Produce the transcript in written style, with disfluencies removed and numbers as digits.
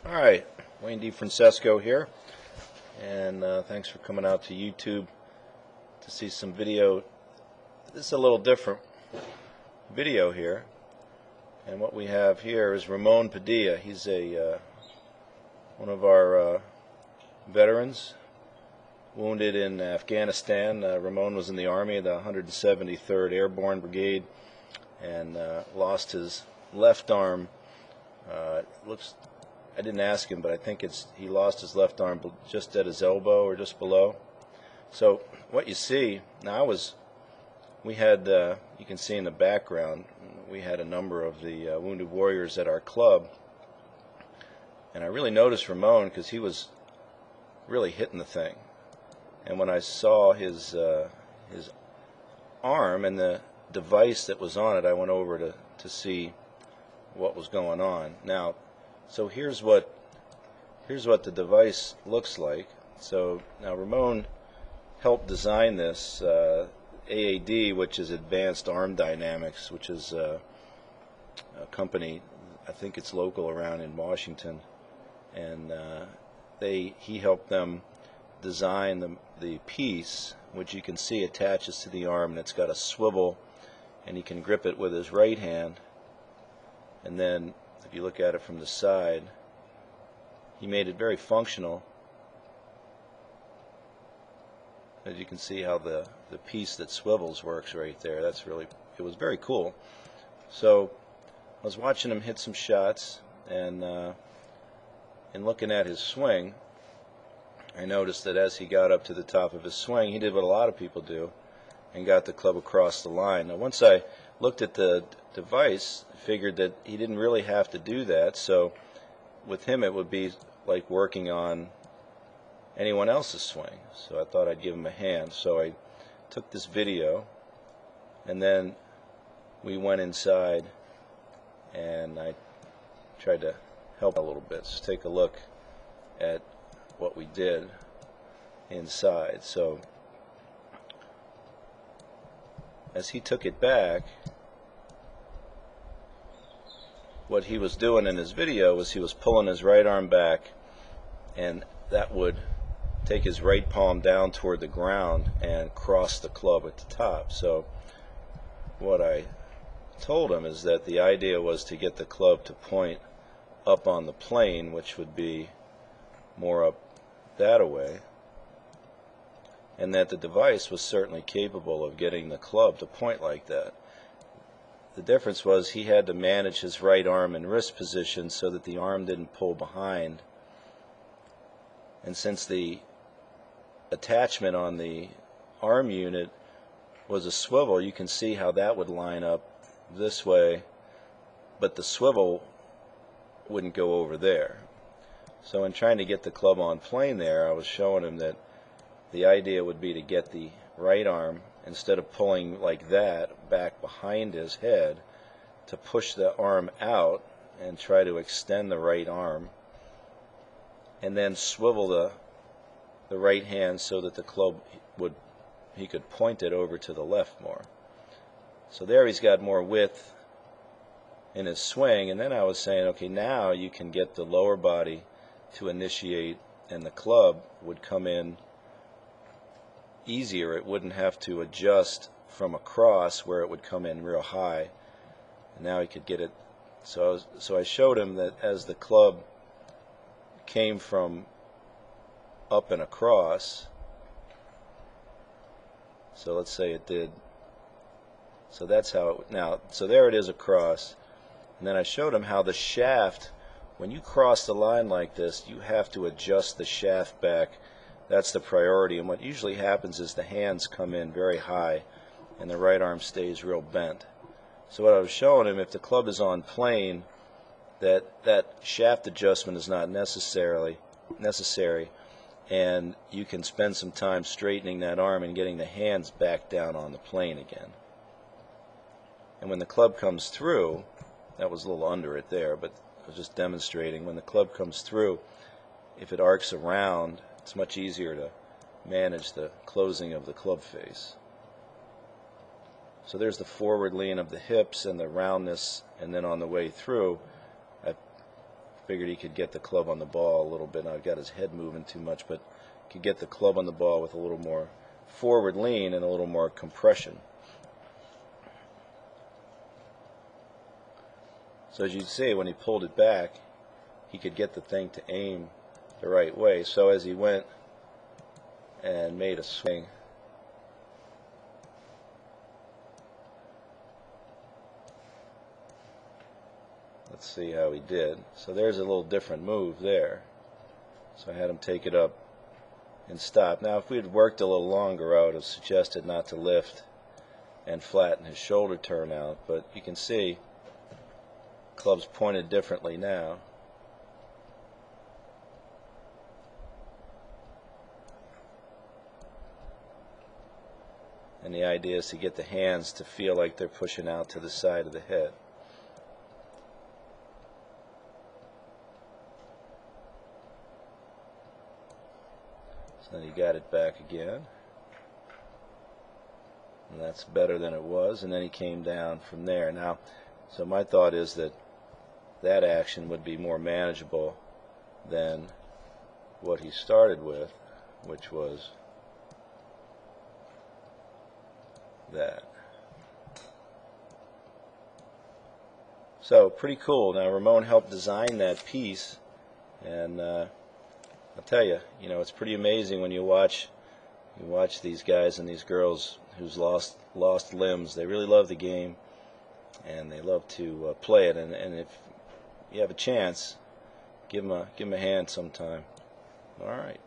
Alright, Wayne Defrancesco here, and thanks for coming out to YouTube to see some video. This is a little different video here, and what we have here is Ramon Padilla. He's one of our veterans wounded in Afghanistan. Ramon was in the Army of the 173rd Airborne Brigade and lost his left arm. I didn't ask him, but I think he lost his left arm just at his elbow or just below. So what you see now we had, you can see in the background, we had a number of the wounded warriors at our club, and I really noticed Ramon because he was really hitting the thing. And when I saw his arm and the device that was on it, I went over to see what was going on. Now, so here's what the device looks like. So now Ramon helped design this AAD, which is Advanced Arm Dynamics, which is a company, I think it's local around in Washington, and he helped them design the piece, which you can see attaches to the arm, and it's got a swivel, and he can grip it with his right hand. And then if you look at it from the side, he made it very functional. As you can see how the piece that swivels works right there. It was very cool. So I was watching him hit some shots, and in looking at his swing, I noticed that as he got up to the top of his swing, he did what a lot of people do and got the club across the line. Now, once I looked at the device, I figured that he didn't really have to do that. So with him, it would be like working on anyone else's swing. So I thought I'd give him a hand. So I took this video, and then we went inside, and I tried to help a little bit. So take a look at what we did inside. So as he took it back, what he was doing in his video was he was pulling his right arm back, and that would take his right palm down toward the ground and cross the club at the top. So what I told him is that the idea was to get the club to point up on the plane, which would be more up that way, and that the device was certainly capable of getting the club to point like that. The difference was he had to manage his right arm and wrist position so that the arm didn't pull behind. And since the attachment on the arm unit was a swivel, you can see how that would line up this way, but the swivel wouldn't go over there. So in trying to get the club on plane there, I was showing him that the idea would be to get the right arm, instead of pulling like that back behind his head, to push the arm out and try to extend the right arm, and then swivel the right hand so that the club he could point it over to the left more. So there he's got more width in his swing. And then I was saying, okay, now you can get the lower body to initiate, and the club would come in easier. It wouldn't have to adjust from across where it would come in real high, and now he could get it. So I showed him that as the club came from up and across, so let's say it did, so that's how it, now, so there it is across, and then I showed him how the shaft, when you cross the line like this, you have to adjust the shaft back. That's the priority, and what usually happens is the hands come in very high and the right arm stays real bent. So what I was showing him, if the club is on plane, that shaft adjustment is not necessary, and you can spend some time straightening that arm and getting the hands back down on the plane again. And when the club comes through, that was a little under it there, but I was just demonstrating, when the club comes through, if it arcs around, it's much easier to manage the closing of the club face. So there's the forward lean of the hips and the roundness, and then on the way through, I Figured he could get the club on the ball a little bit. Now I've got his head moving too much, but could get the club on the ball with a little more forward lean and a little more compression. So as you see, when he pulled it back, he could get the thing to aim the right way. So as he went and made a swing, let's see how he did. So there's a little different move there. So I had him take it up and stop. Now if we had worked a little longer, I would have suggested not to lift and flatten his shoulder turn out, but you can see club's pointed differently now. And the idea is to get the hands to feel like they're pushing out to the side of the head. So then he got it back again. And that's better than it was. And then he came down from there. Now, so my thought is that that action would be more manageable than what he started with, which was that. So pretty cool. Now Ramon helped design that piece, and I'll tell you, it's pretty amazing when you watch these guys and these girls who's lost limbs. They really love the game, and they love to play it. And if you have a chance, give them a hand sometime. All right.